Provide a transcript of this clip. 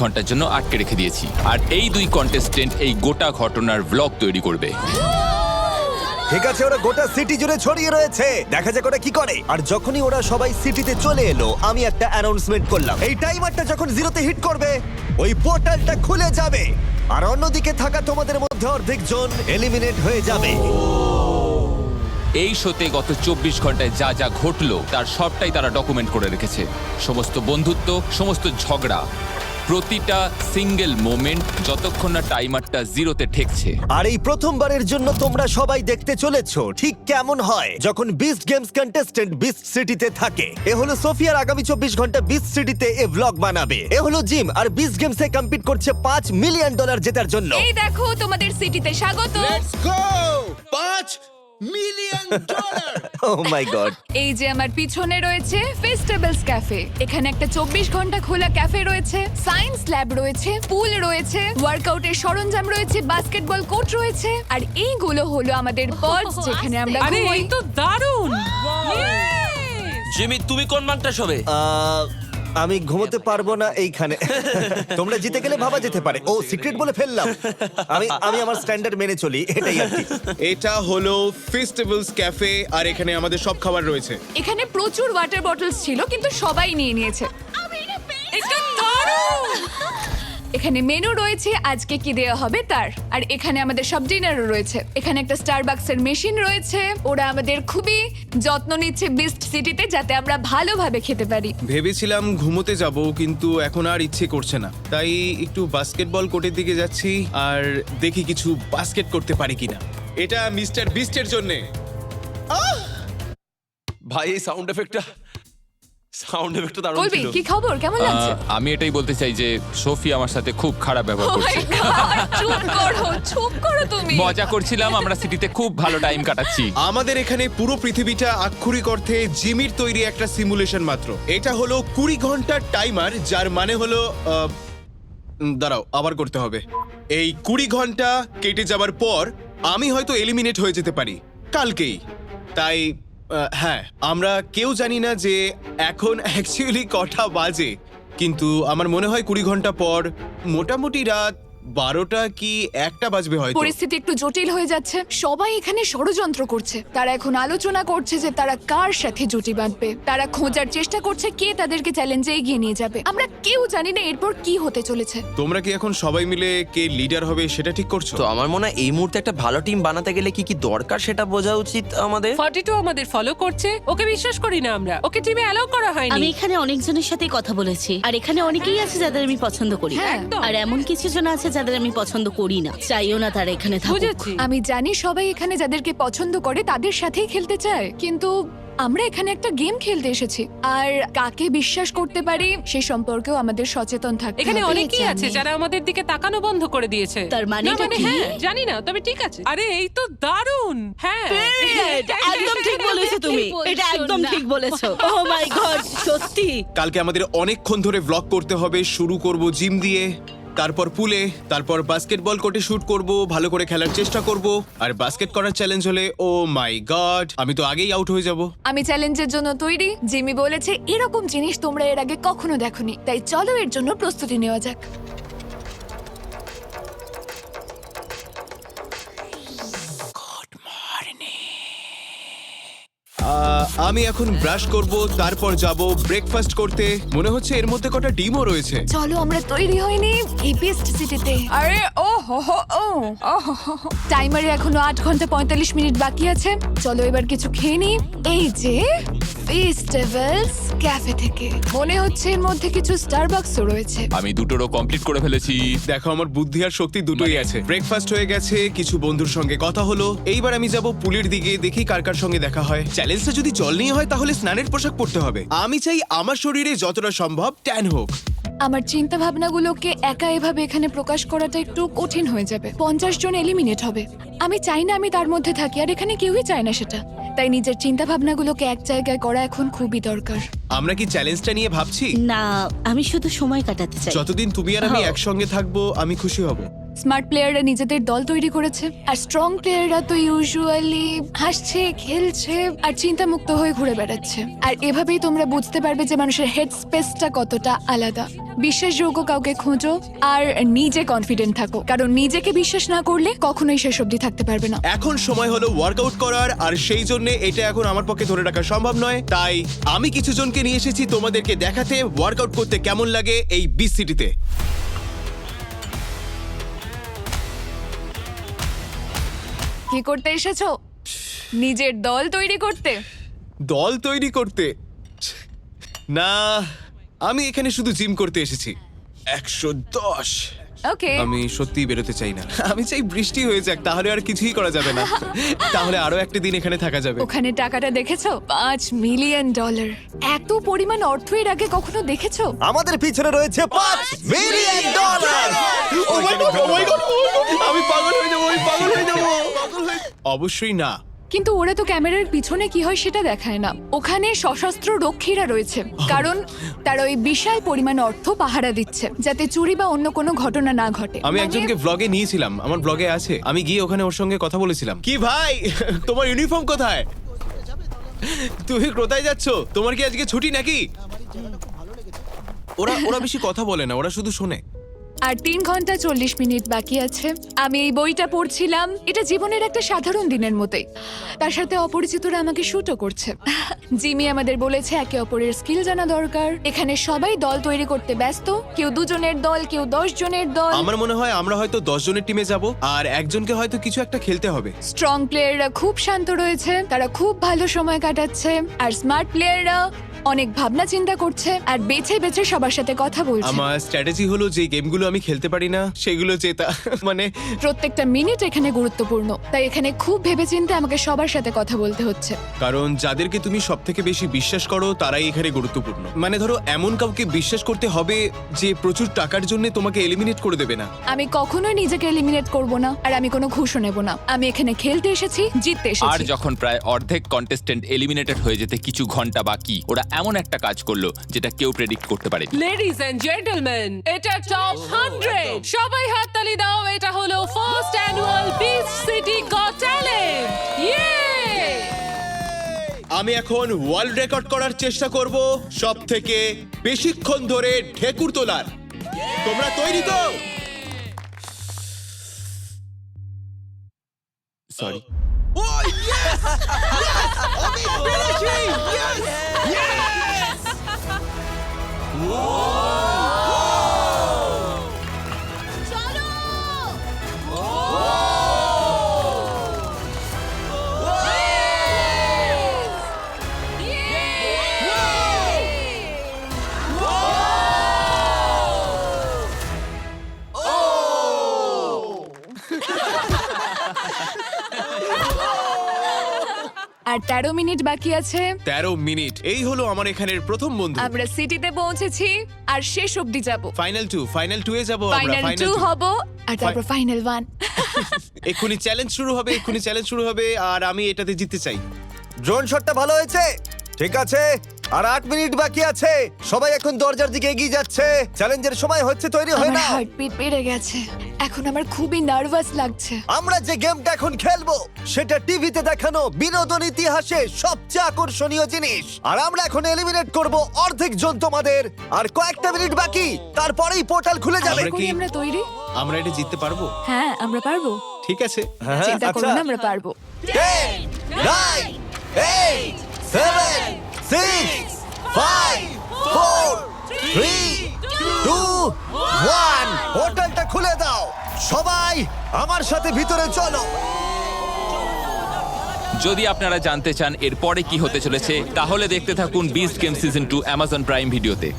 ঘন্টার জন্য আটকে রেখে দিয়েছি। আর এই দুই কন্টেস্টেন্ট এই গোটা ঘটনার ব্লগ তৈরি করবে। ঠিক আছে, ওরা গোটা সিটি জুড়ে ছড়িয়ে রয়েছে, দেখা যাক ওরা কি করে। আর যখনই ওরা সবাই সিটিতে চলে এলো, আমি একটা অ্যানাউন্সমেন্ট করলাম। এই টাইমারটা যখন জিরোতে হিট করবে, ওই পোর্টালটা খুলে যাবে, আর অন্যদিকে থাকা তোমাদের মধ্যে অর্ধেক জন এলিমিনেট হয়ে যাবে। এই শোতে গত 24 ঘন্টায় যা যা ঘটলো তার সবটাই তারা ডকুমেন্ট করে রেখেছে। সমস্ত বন্ধুত্ব, সমস্ত ঝগড়া, প্রতিটা সিঙ্গেল মোমেন্ট, যতক্ষণ না টাইমারটা জিরোতে ঠেকছে। আর এই প্রথমবারের জন্য তোমরা সবাই দেখতে চলেছো ঠিক কেমন হয় যখন বিস্ট গেমস কন্টেস্টেন্ট বিস্ট সিটিতে থাকে। এ হলো সোফিয়ার, আগামী 24 ঘন্টা বিস্ট সিটিতে এ ব্লগ বানাবে। এ হলো জিম, আর বিস্ট গেমসে কম্পিট করছে $5 মিলিয়ন জেতার জন্য। এই দেখো তোমাদের সিটিতে স্বাগত। Let's go! $5 million! Oh my God. এই যে আমার পিছনে রয়েছে ফেস্টিভ্যালস ক্যাফে। এখানে একটা 24 ঘন্টা খোলা ক্যাফে রয়েছে, সায়েন্স ল্যাব রয়েছে, পুল রয়েছে, ওয়ার্কআউটের সরঞ্জাম রয়েছে, বাস্কেটবল কোর্ট রয়েছে, আর এইগুলো হলো আমাদের পডস যেখানে আমরা আরে ঘুমাই। এই তো দারুণ! জিমি, তুমি কোন মানটা শোবে? আমি ঘুমোতে পারবো না এইখানে। তোমরা জিতে গেলে ভাবা যেতে পারে। ও, সিক্রেট বলে ফেললাম। আমি আমার স্ট্যান্ডার্ড মেনে চলি, এটাই আর কি। এটা হলো ফেস্টিভ্যালস ক্যাফে, আর এখানে আমাদের সব খাবার রয়েছে। এখানে প্রচুর ওয়াটার বটলস ছিল কিন্তু সবাই নিয়ে নিয়েছে। এটা দারুণ! এখানে মেনু রয়েছে আজকে কি দেওয়া হবে তার, আর এখানে আমাদের সব ডিনারও রয়েছে। এখানে একটা স্টারবাকসের মেশিন রয়েছে। ওরা আমাদের খুবই যত্ন নিচ্ছে বিস্ট সিটিতে, যাতে আমরা ভালোভাবে খেতে পারি। ভেবেছিলাম ঘুমোতে যাব, কিন্তু এখন আর ইচ্ছে করছে না, তাই একটু বাস্কেটবল কোর্টের দিকে যাচ্ছি আর দেখি কিছু বাস্কেট করতে পারি কিনা। এটা মিস্টার বিস্টের জন্য। ভাই, এই সাউন্ড এফেক্টটা দারুণ বলবি ছিল। কি খবর, কেমন লাগছে? আমি এটাই বলতে চাই যে সোফি আমার সাথে খুব খারাপ ব্যবহার Oh my করছে। God, চুপ করো তুমি। মজা করছিলাম, আমরা সিটিতে খুব ভালো টাইম কাটাচ্ছি। আমাদের এখানে পুরো পৃথিবীটা আক্ষরিক অর্থে জিমির তৈরি একটা সিমুলেশন মাত্র। এটা হলো 20 ঘন্টার টাইমার, যার মানে হলো দাঁড়াও, আবার করতে হবে। এই 20 ঘন্টা কেটে যাবার পর আমি হয়তো এলিমিনেট হয়ে যেতে পারি কালকেই। তাই হ্যাঁ, আমরা কেউ জানি না যে এখন অ্যাকচুয়ালি কটা বাজে, কিন্তু আমার মনে হয় 20 ঘন্টা পর মোটামুটি রাত 12টা কি 1টা বাজবে হয়তো। পরিস্থিতি একটু জটিল হয়ে যাচ্ছে। সবাই এখানে ষড়যন্ত্র করছে। তারা এখন আলোচনা করছে যে তারা কার সাথে জুটি বাঁধবে। তারা খোঁজার চেষ্টা করছে কে তাদেরকে চ্যালেঞ্জে এগিয়ে নিয়ে যাবে। আমরা কেউ জানি না এরপর কি হতে চলেছে। তোমরা কি এখন সবাই মিলে কে লিডার হবে সেটা ঠিক করছো? তো আমার মনে হয় এই মুহূর্তে একটা ভালো টিম বানাতে গেলে কি কি দরকার সেটা বোঝা উচিত আমাদের। 42 আমাদের ফলো করছে, ওকে বিশ্বাস করি না আমরা। ওকে টিমে অ্যালাউ করা আমি হয়নি। এখানে অনেকজনের সাথে কথা বলেছি, আর এখানে অনেকেই আছে যাদের আমি পছন্দ করি, হ্যাঁ, একদম। আর এমন কিছু জন আছে যাদের আমি পছন্দ করি না, চাইও না তারা এখানে থাকুক। বুঝেছি। আমি জানি সবাই এখানে যাদেরকে পছন্দ করে তাদের সাথেই খেলতে চায়, কিন্তু আমরা এখানে একটা গেম খেলতে এসেছি। আর কাকে বিশ্বাস করতে পারি সে সম্পর্কেও আমাদের সচেতন থাকতে এখানে হবে। অনেকেই আছে যারা আমাদের দিকে তাকানো বন্ধ করে দিয়েছে। তার মানেটা না, মানে কি? হ্যাঁ, জানি না, তবে ঠিক আছে। আরে এই তো দারুণ! হ্যাঁ, একদম ঠিক বলেছো তুমি, এটা একদম ঠিক বলেছো। ও মাই গড, সত্যি। কালকে আমাদের অনেকক্ষণ ধরে ব্লগ করতে হবে। শুরু করব জিম দিয়ে, তারপর পুলে, তারপর বাস্কেটবল কোর্টে শুট করব, ভালো করে খেলার চেষ্টা করব। আর বাস্কেট করার চ্যালেঞ্জ হলে ও মাই গড, আমি তো আগেই আউট হয়ে যাব। আমি চ্যালেঞ্জের জন্য তৈরি। জিমি বলেছে এরকম জিনিস তোমরা এর আগে কখনো দেখোনি, তাই চলো এর জন্য প্রস্তুতি নেওয়া যাক। আমি এখন ব্রাশ করব, তারপর যাব ব্রেকফাস্ট করতে। মনে হচ্ছে এর মধ্যে কটা ডিমও রয়েছে। চলো, আমরা তৈরি হইনি এই বেস্ট সিটিতে। আরে ও হো হো ও টাইমারে এখনো 8 ঘন্টা 45 মিনিট বাকি আছে। চলো এবার কিছু খেয়ে নিই। এই যে ফেস্টিভ্যালস ক্যাফে থেকে মনে হচ্ছে এর মধ্যে কিছু স্টারবাকসও রয়েছে। আমি দুটোরও কমপ্লিট করে ফেলেছি। দেখো, আমার বুদ্ধি আর শক্তি দুটোই আছে। ব্রেকফাস্ট হয়ে গেছে, কিছু বন্ধুর সঙ্গে কথা হলো। এইবার আমি যাব পুলের দিকে, দেখি কার কার সঙ্গে দেখা হয়। চ্যালেঞ্জটা যদি জল নিয়ে হয় তাহলে স্নানের পোশাক পরতে হবে। আমি চাই আমার শরীরে যতটা সম্ভব ট্যান হোক। আমার চিন্তা ভাবনাগুলোকে একা এভাবে এখানে প্রকাশ করাটা একটু কঠিন হয়ে যাবে। 50 জন এলিমিনেট হবে। আমি চাই না আমি তার মধ্যে থাকি, আর এখানে কেউই চায় না সেটা। তাই নিজের চিন্তা ভাবনাগুলোকে এক জায়গায় করা এখন খুবই দরকার। আমরা কি চ্যালেঞ্জটা নিয়ে ভাবছি? না, আমি শুধু সময় কাটাতে চাই। যতদিন তুমি আর আমি একসঙ্গে থাকবো আমি খুশি হব। স্মার্ট প্লেয়াররা নিজেদের দল তৈরি করেছে আর স্ট্রং প্লেয়াররা তো ইউজুয়ালি হাসছে, খেলছে আর চিন্তামুক্ত হয়ে ঘুরে বেড়াচ্ছে। আর এভাবেই তোমরা বুঝতে পারবে যে মানুষের হেড স্পেসটা কতটা আলাদা। বিশ্বাসযোগ্য কাউকে খোঁজো আর নিজে কনফিডেন্ট থাকো, কারণ নিজেকে বিশ্বাস না করলে কখনোই শেষ অবধি থাকতে পারবে না। এখন সময় হলো ওয়ার্কআউট করার, আর সেই জন্য এটা এখন আমার পক্ষে ধরে রাখা সম্ভব নয়। তাই আমি কিছু জনকে নিয়ে এসেছি তোমাদেরকে দেখাতে ওয়ার্কআউট করতে কেমন লাগে এই বিচ সিটিতে। কি করতে এসেছো? নিজের দল তৈরি করতে? দল তৈরি করতে না, আমি এখানে শুধু জিম করতে এসেছি। 110। ওকে, আমি সত্যিই বেরোতে চাই না। আমি চাই বৃষ্টি হয়ে যাক, তাহলে আর কিছুই করা যাবে না। তাহলে আরো একটা দিন এখানে থাকা যাবে। ওখানে টাকাটা দেখেছো? $5 মিলিয়ন। এত পরিমাণ অর্থ এর আগে কখনো দেখেছো? আমাদের পিছনে রয়েছে $5 million. Oh my God, oh my God, oh my God! আমি পাগল হয়ে যাবো, আমি পাগল হয়ে যাবো। অবশ্যই না। কিন্তু ওরা তো ক্যামেরার পিছনে কি হয় সেটা দেখায় না। ওখানে সশস্ত্র রক্ষীরা রয়েছে, কারণ তারা ওই বিশাল পরিমাণ অর্থ পাহারা দিচ্ছে যাতে চুরি বা অন্য কোনো ঘটনা না ঘটে। আমি মানে- একজনকে ব্লগে নিয়েছিলাম, আমার ব্লগে আছে। আমি গিয়ে ওখানে ওর সঙ্গে কথা বলেছিলাম। কি ভাই, তোমার ইউনিফর্ম কোথায়? তুমি কোথায় যাচ্ছ? তোমার কি আজকে ছুটি নাকি? ওরা বেশি কথা বলে না, ওরা শুধু শোনে। আর 3 ঘন্টা 40 মিনিট বাকি আছে। আমি এই বইটা পড়ছিলাম। এটা জীবনের একটা সাধারণ দিনের মতোই। তার সাথে অপরিচিতরা আমাকে শুটও করছে। জিমি আমাদের বলেছে একে অপরের স্কিল জানা দরকার। এখানে সবাই দল তৈরি করতে ব্যস্ত, কেউ 2 জনের দল, কেউ 10 জনের দল। আমার মনে হয় আমরা হয়তো 10 জনের টিমে যাব, আর একজনকে হয়তো কিছু একটা খেলতে হবে। স্ট্রং প্লেয়াররা খুব শান্ত রয়েছে, তারা খুব ভালো সময় কাটাচ্ছে। আর স্মার্ট প্লেয়াররা অনেক ভাবনা চিন্তা করছে আর বেছে বেছে সবার সাথে কথা বলছে। আমার স্ট্র্যাটেজি হলো যে গেমগুলো আমি খেলতে পারি না সেগুলো জেতা। মানে প্রত্যেকটা মিনিট এখানে গুরুত্বপূর্ণ, তাই এখানে খুব ভেবেচিন্তে আমাকে সবার সাথে কথা বলতে হচ্ছে। কারণ যাদেরকে তুমি সব থেকে বেশি বিশ্বাস করো তারাই এখানে গুরুত্বপূর্ণ। মানে ধরো এমন কাউকে বিশ্বাস করতে হবে যে প্রচুর টাকার জন্য তোমাকে এলিমিনেট করে দেবে না। আমি কখনোই নিজেকে এলিমিনেট করব না, আর আমি কোনো ঘুষও নেব না। আমি এখানে খেলতে এসেছি, জিততে আর এসেছি। যখন প্রায় অর্ধেক কন্টেস্টেন্ট এলিমিনেটেড হয়ে যেতে কিছু ঘন্টা বাকি, ওরা এমন একটা কাজ করলো যেটা কেউ প্রেডিক্ট করতে পারে। লেডিজ এন্ড জেন্টলম্যান, এটা টপ 100। সবাই হাততালি দাও। এটা হলো first annual beach city goat talent. ইয়ে! আমি এখন ওয়ার্ল্ড রেকর্ড করার চেষ্টা করব সব থেকে বেশিক্ষণ ধরে ঢেকুর তোলার। তোমরা তৈরি তো? সরি। আর 13 মিনিট বাকি আছে। 13 মিনিট। এই হলো আমার এখানের প্রথম বন্ধু। আমরা সিটিতে পৌঁছেছি আর শেষ অবধি যাব। ফাইনাল 2 এ যাব আমরা। ফাইনাল 2 হব আর তারপর ফাইনাল 1। এক্ষুনি চ্যালেঞ্জ শুরু হবে, আর আমি এটাতে জিততে চাই। ড্রোন শটটা ভালো হয়েছে। ঠিক আছে, আর 8 মিনিট বাকি আছে। সবাই এখন দরজার দিকে এগিয়ে যাচ্ছে। চ্যালেঞ্জের সময় হচ্ছে, তৈরি হয়ে আমার নাও। হার্টবিট বেড়ে গেছে। এখন আমার খুবই নার্ভাস লাগছে। আমরা যে গেমটা এখন খেলবো সেটা টিভিতে দেখানো বিনোদন ইতিহাসে সবচেয়ে আকর্ষণীয় জিনিস। আর আমরা এখন এলিমিনেট করব অর্ধেক জন তোমাদের। আর কয়েকটা মিনিট বাকি, তারপরেই পোর্টাল খুলে যাবে। আমরা কি- আমরা তৈরি? আমরা এটা জিততে পারবো? হ্যাঁ, আমরা পারবো। ঠিক আছে। চিন্তা করো না, আমরা পারবো। 10, 9, 8, 7, 6, 5, 4, 3, 2, 1। পোর্টালটা খুলে দাও। সবাই আমার সাথে ভিতরে চলো। যদি আপনারা জানতে চান এর পরে কি হতে চলেছে, তাহলে দেখতে থাকুন beast game season 2 Amazon prime ভিডিওতে।